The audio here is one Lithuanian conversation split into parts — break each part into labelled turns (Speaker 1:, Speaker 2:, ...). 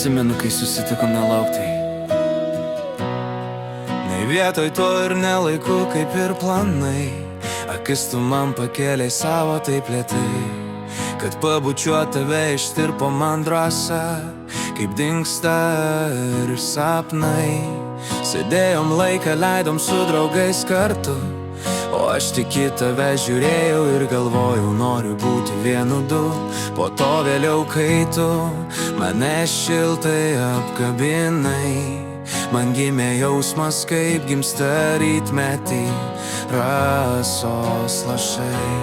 Speaker 1: Prisimenu, kai susitikom nelauktai. Nei vietoj to ir nelaiku, kaip ir planai. Akis tu man pakėlei savo taip lėtai, kad pabučiuot tave ištirpo man drąsa, kaip dingsta ir sapnai. Sėdėjom laiką, leidom su draugais kartu, o aš tik į tave žiūrėjau ir galvojau, noriu būti vienu du. Po to vėliau, kai tu mane šiltai apkabinai, man gimė jausmas, kaip gimsta rytmetį rasos lašai.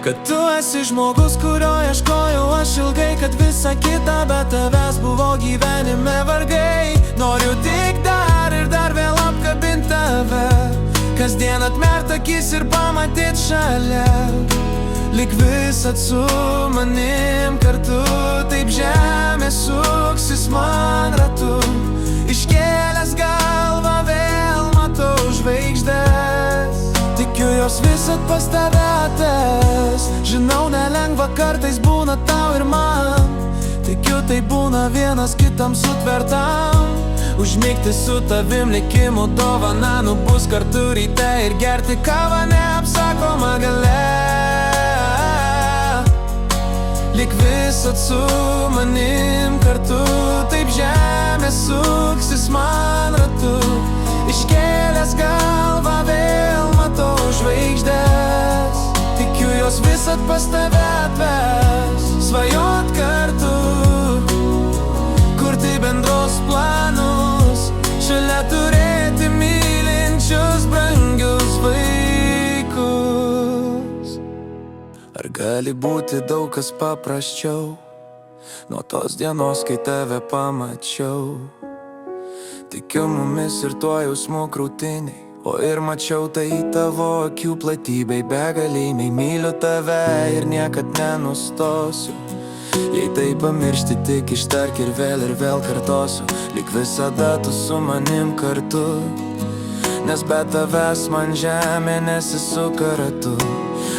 Speaker 1: Kad tu esi žmogus, kurio ieškojau aš ilgai, kad visa kita be tavęs buvo gyvenime vargai. Noriu tik dar ir dar vėl apkabint tave, kasdien atmert akis ir pamatyt šalia, lyg visad su manim kartu. Taip žemė suksis man ratu, iškėlęs galvą vėl matau žvaigždes. Tikiu jos visad pas tave ates. Žinau, nelengva kartais būna tau ir man, tikiu tai būna vienas kitam sutvertam. Užmigti su tavim likimo dovana, bus kartu ryte ir gerti kavą neapsakoma galia, lyg visad su manim kartu. Taip žemė suksis man ratu, iškėlęs galvą vėl matau žvaigždes. Tikiu jos visad pas tave atves. Svajot kartu, kurti bendros planus, šalia turėti mylinčius brangius vaikus. Ar gali būti daug kas paprasčiau nuo tos dienos, kai tave pamačiau? Tikiu mumis ir tuo jausmu krūtiniai, o ir mačiau tai tavo akių platybei begaliniai. Myliu tave ir niekad nenustosiu, jei tai pamiršti tik ištark ir vėl kartosiu, lyg visada tu su manim kartu, nes be tavęs man žemė nesisuka ratu.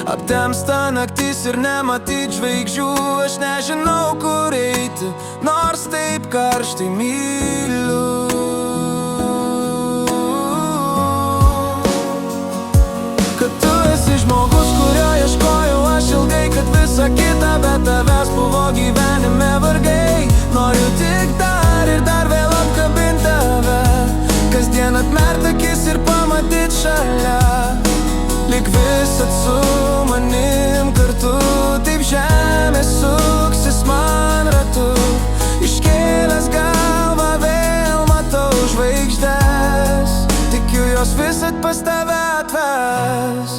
Speaker 1: Aptemsta naktis ir nematyt žvaigždžių, aš nežinau kur eiti, nors taip karštai myliu. Kad tu esi žmogus, kurio ieškojau aš ilgai, kad visa kita be tavęs buvo gyvenime vargai. Noriu tik dar ir dar vėl apkabint tave, kasdien atmert akis ir pamatyt šalia, lyg visad su manim kartu. Taip žemė suksis man ratu, iškėlęs galvą vėl matau žvaigždes. Tikiu jos visad pas tave atves.